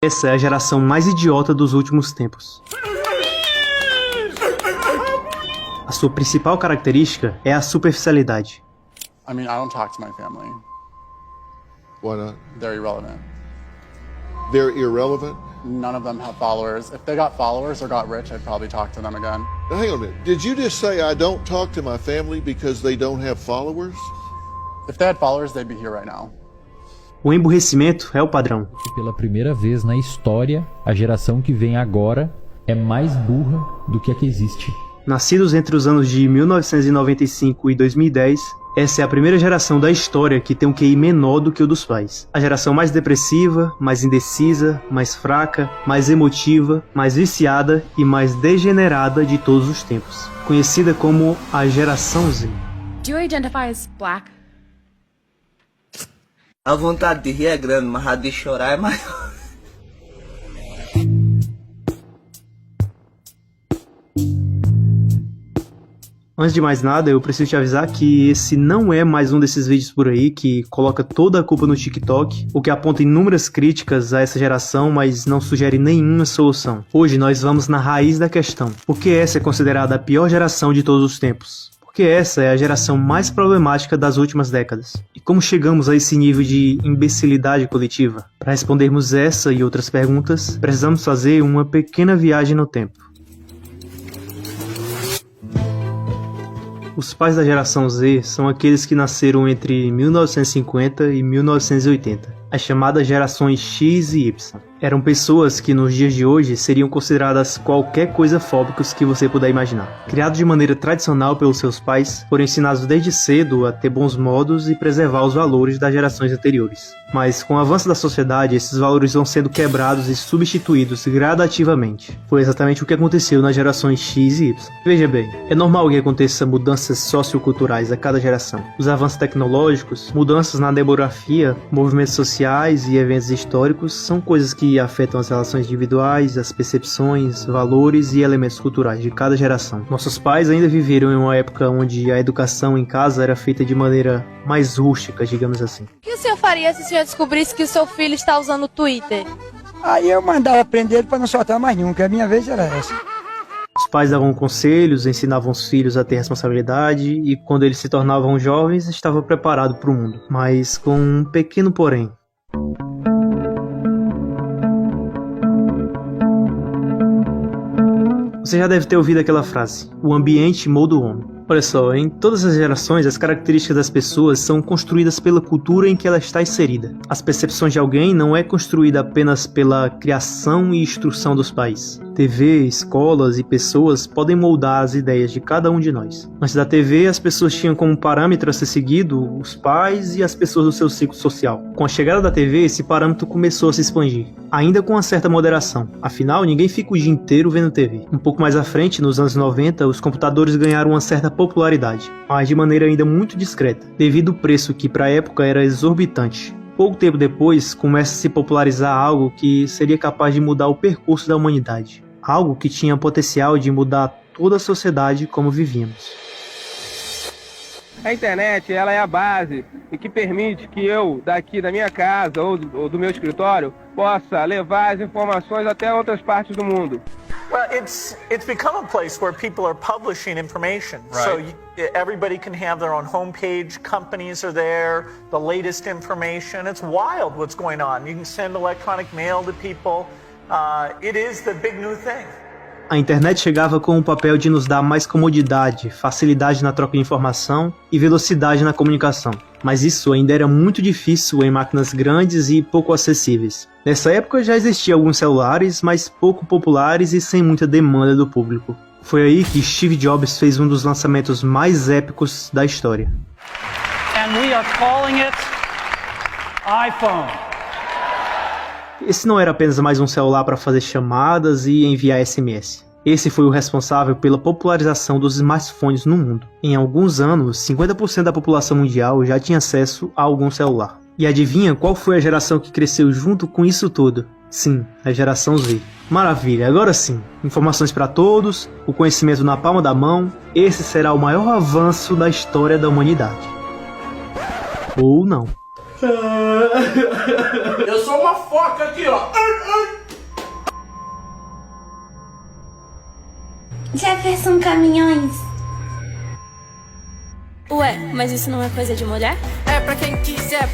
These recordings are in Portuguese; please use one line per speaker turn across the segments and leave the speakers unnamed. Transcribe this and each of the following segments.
Essa é a geração mais idiota dos últimos tempos. A sua principal característica é a superficialidade.
I mean, I don't talk to my family.
Why not?
They're irrelevant.
They're irrelevant?
None of them have followers. If they got followers or got rich, I'd probably talk to them again.
Now, hang on a minute. Did you just say I don't talk to my family because they don't have followers?
If they had followers, they'd be here right now.
O emburrecimento é o padrão.
Pela primeira vez na história, a geração que vem agora é mais burra do que a que existe.
Nascidos entre os anos de 1995 e 2010, essa é a primeira geração da história que tem um QI menor do que o dos pais. A geração mais depressiva, mais indecisa, mais fraca, mais emotiva, mais viciada e mais degenerada de todos os tempos. Conhecida como a geração Z.
Do you identify as black?
A vontade de rir é grande, mas a de chorar é maior.
Antes de mais nada, eu preciso te avisar que esse não é mais um desses vídeos por aí que coloca toda a culpa no TikTok, ou que aponta inúmeras críticas a essa geração, mas não sugere nenhuma solução. Hoje nós vamos na raiz da questão. Por que essa é considerada a pior geração de todos os tempos? Porque essa é a geração mais problemática das últimas décadas. E como chegamos a esse nível de imbecilidade coletiva? Para respondermos essa e outras perguntas, precisamos fazer uma pequena viagem no tempo. Os pais da geração Z são aqueles que nasceram entre 1950 e 1980, as chamadas gerações X e Y. Eram pessoas que nos dias de hoje seriam consideradas qualquer coisa fóbicos que você puder imaginar. Criados de maneira tradicional pelos seus pais, foram ensinados desde cedo a ter bons modos e preservar os valores das gerações anteriores. Mas com o avanço da sociedade, esses valores vão sendo quebrados e substituídos gradativamente. Foi exatamente o que aconteceu nas gerações X e Y. Veja bem, é normal que aconteça mudanças socioculturais a cada geração. Os avanços tecnológicos, mudanças na demografia, movimentos sociais e eventos históricos são coisas que afetam as relações individuais, as percepções, valores e elementos culturais de cada geração. Nossos pais ainda viveram em uma época onde a educação em casa era feita de maneira mais rústica, digamos assim.
O que o senhor faria se o senhor descobrisse que o seu filho está usando o Twitter?
Aí eu mandava prender ele para não soltar mais nunca, a minha vez era essa.
Os pais davam conselhos, ensinavam os filhos a ter responsabilidade e quando eles se tornavam jovens, estavam preparados para o mundo. Mas com um pequeno porém. Você já deve ter ouvido aquela frase, o ambiente molda o homem. Olha só, em todas as gerações, as características das pessoas são construídas pela cultura em que ela está inserida. As percepções de alguém não é construída apenas pela criação e instrução dos pais. TV, escolas e pessoas podem moldar as ideias de cada um de nós. Antes da TV, as pessoas tinham como parâmetro a ser seguido os pais e as pessoas do seu ciclo social. Com a chegada da TV, esse parâmetro começou a se expandir, ainda com uma certa moderação. Afinal, ninguém fica o dia inteiro vendo TV. Um pouco mais à frente, nos anos 90, os computadores ganharam uma certa popularidade, mas de maneira ainda muito discreta, devido ao preço que para a época era exorbitante. Pouco tempo depois, começa a se popularizar algo que seria capaz de mudar o percurso da humanidade. Algo que tinha potencial de mudar toda a sociedade como vivíamos.
A internet, ela é a base e que permite que eu, daqui da minha casa ou do meu escritório, possa levar as informações até outras partes do mundo.
Well, it's become a place where people are publishing information. Right. So everybody can have their own homepage, companies are there, the latest information. It's wild what's going on. You can send electronic mail to people. It is the big new thing.
A internet chegava com o papel de nos dar mais comodidade, facilidade na troca de informação e velocidade na comunicação. Mas isso ainda era muito difícil em máquinas grandes e pouco acessíveis. Nessa época já existiam alguns celulares, mas pouco populares e sem muita demanda do público. Foi aí que Steve Jobs fez um dos lançamentos mais épicos da história.
And we are calling it iPhone.
Esse não era apenas mais um celular para fazer chamadas e enviar SMS. Esse foi o responsável pela popularização dos smartphones no mundo. Em alguns anos, 50% da população mundial já tinha acesso a algum celular. E adivinha qual foi a geração que cresceu junto com isso tudo? Sim, a geração Z. Maravilha, agora sim. Informações para todos, o conhecimento na palma da mão. Esse será o maior avanço da história da humanidade. Ou não.
Eu sou uma foca aqui, ó.
Jefferson Caminhões.
Ué, mas isso não é coisa de mulher?
É pra quem quiser,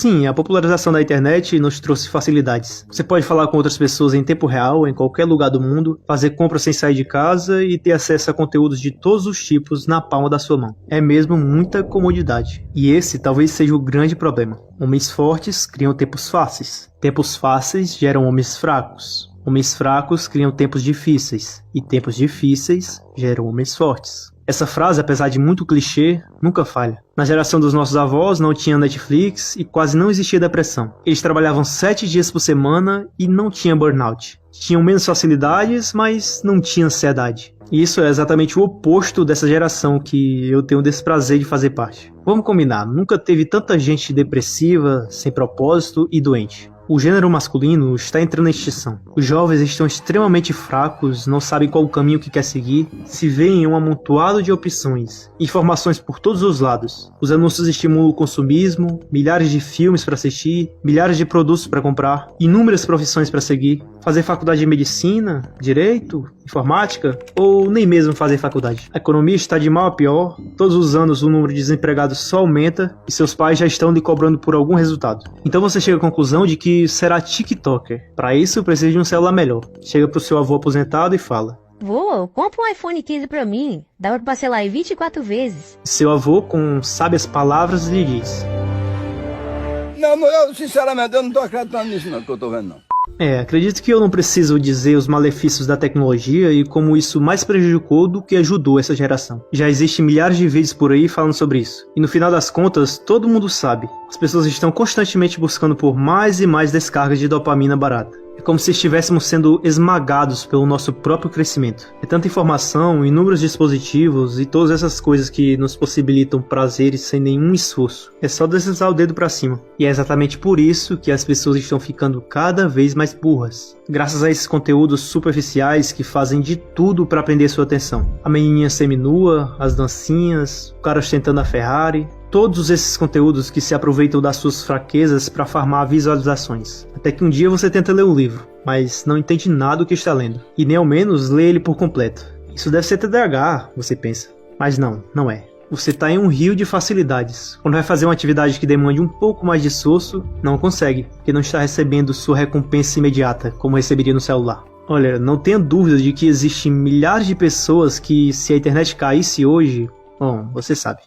Sim, a popularização da internet nos trouxe facilidades. Você pode falar com outras pessoas em tempo real, em qualquer lugar do mundo, fazer compras sem sair de casa e ter acesso a conteúdos de todos os tipos na palma da sua mão. É mesmo muita comodidade. E esse talvez seja o grande problema. Homens fortes criam tempos fáceis. Tempos fáceis geram homens fracos. Homens fracos criam tempos difíceis. E tempos difíceis geram homens fortes. Essa frase, apesar de muito clichê, nunca falha. Na geração dos nossos avós não tinha Netflix e quase não existia depressão. Eles trabalhavam 7 dias por semana e não tinha burnout. Tinham menos facilidades, mas não tinha ansiedade. E isso é exatamente o oposto dessa geração que eu tenho o desprazer de fazer parte. Vamos combinar, nunca teve tanta gente depressiva, sem propósito e doente. O gênero masculino está entrando em extinção. Os jovens estão extremamente fracos, não sabem qual o caminho que quer seguir, se veem em um amontoado de opções, informações por todos os lados. Os anúncios estimulam o consumismo, milhares de filmes para assistir, milhares de produtos para comprar, inúmeras profissões para seguir. Fazer faculdade de medicina, direito, informática ou nem mesmo fazer faculdade. A economia está de mal a pior, todos os anos o número de desempregados só aumenta e seus pais já estão lhe cobrando por algum resultado. Então você chega à conclusão de que será TikToker. Para isso precisa de um celular melhor. Chega pro seu avô aposentado e fala:
Vô, compra um iPhone 15 pra mim. Dá pra parcelar em 24 vezes.
Seu avô, com sábias palavras, lhe diz:
Não, eu sinceramente eu não tô acreditando nisso não, que eu tô vendo não.
Acredito que eu não preciso dizer os malefícios da tecnologia e como isso mais prejudicou do que ajudou essa geração. Já existem milhares de vídeos por aí falando sobre isso. E no final das contas, todo mundo sabe. As pessoas estão constantemente buscando por mais e mais descargas de dopamina barata. É como se estivéssemos sendo esmagados pelo nosso próprio crescimento. É tanta informação, inúmeros dispositivos e todas essas coisas que nos possibilitam prazeres sem nenhum esforço. É só deslizar o dedo pra cima. E é exatamente por isso que as pessoas estão ficando cada vez mais burras. Graças a esses conteúdos superficiais que fazem de tudo para prender sua atenção. A menininha seminua, as dancinhas, o cara ostentando a Ferrari. Todos esses conteúdos que se aproveitam das suas fraquezas para farmar visualizações. Até que um dia você tenta ler um livro, mas não entende nada do que está lendo. E nem ao menos lê ele por completo. Isso deve ser TDAH, você pensa. Mas não é. Você está em um rio de facilidades. Quando vai fazer uma atividade que demande um pouco mais de esforço, não consegue, porque não está recebendo sua recompensa imediata, como receberia no celular. Olha, não tenha dúvida de que existem milhares de pessoas que, se a internet caísse hoje, bom, você sabe.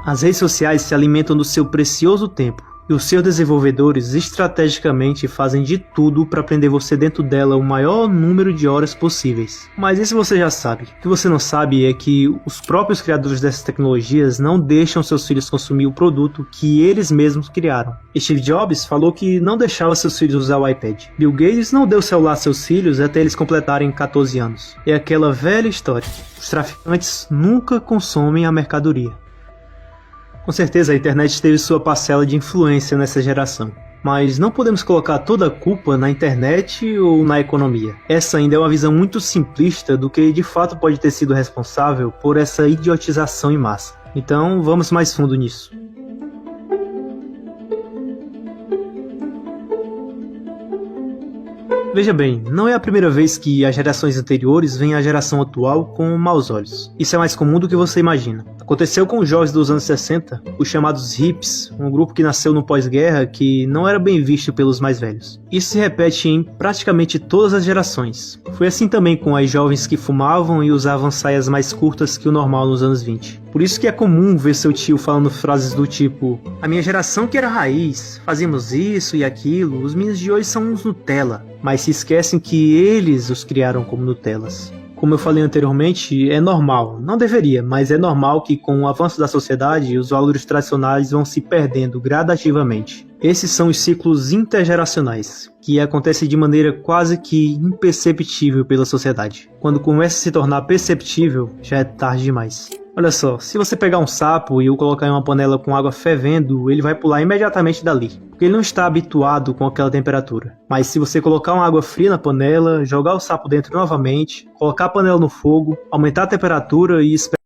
As redes sociais se alimentam do seu precioso tempo e os seus desenvolvedores estrategicamente fazem de tudo para prender você dentro dela o maior número de horas possíveis. Mas isso você já sabe. O que você não sabe é que os próprios criadores dessas tecnologias não deixam seus filhos consumir o produto que eles mesmos criaram. Steve Jobs falou que não deixava seus filhos usar o iPad. Bill Gates não deu celular a seus filhos até eles completarem 14 anos. É aquela velha história. Os traficantes nunca consomem a mercadoria. Com certeza a internet teve sua parcela de influência nessa geração. Mas não podemos colocar toda a culpa na internet ou na economia. Essa ainda é uma visão muito simplista do que de fato pode ter sido responsável por essa idiotização em massa. Então vamos mais fundo nisso. Veja bem, não é a primeira vez que as gerações anteriores veem a geração atual com maus olhos. Isso é mais comum do que você imagina. Aconteceu com os jovens dos anos 60, os chamados hippies, um grupo que nasceu no pós-guerra que não era bem visto pelos mais velhos. Isso se repete em praticamente todas as gerações. Foi assim também com as jovens que fumavam e usavam saias mais curtas que o normal nos anos 20. Por isso que é comum ver seu tio falando frases do tipo: a minha geração que era raiz, fazíamos isso e aquilo, os meninos de hoje são uns Nutella. Mas se esquecem que eles os criaram como Nutellas. Como eu falei anteriormente, é normal, não deveria, mas é normal que com o avanço da sociedade, os valores tradicionais vão se perdendo gradativamente. Esses são os ciclos intergeracionais, que acontecem de maneira quase que imperceptível pela sociedade. Quando começa a se tornar perceptível, já é tarde demais. Olha só, se você pegar um sapo e o colocar em uma panela com água fervendo, ele vai pular imediatamente dali, porque ele não está habituado com aquela temperatura. Mas se você colocar uma água fria na panela, jogar o sapo dentro novamente, colocar a panela no fogo, aumentar a temperatura e esperar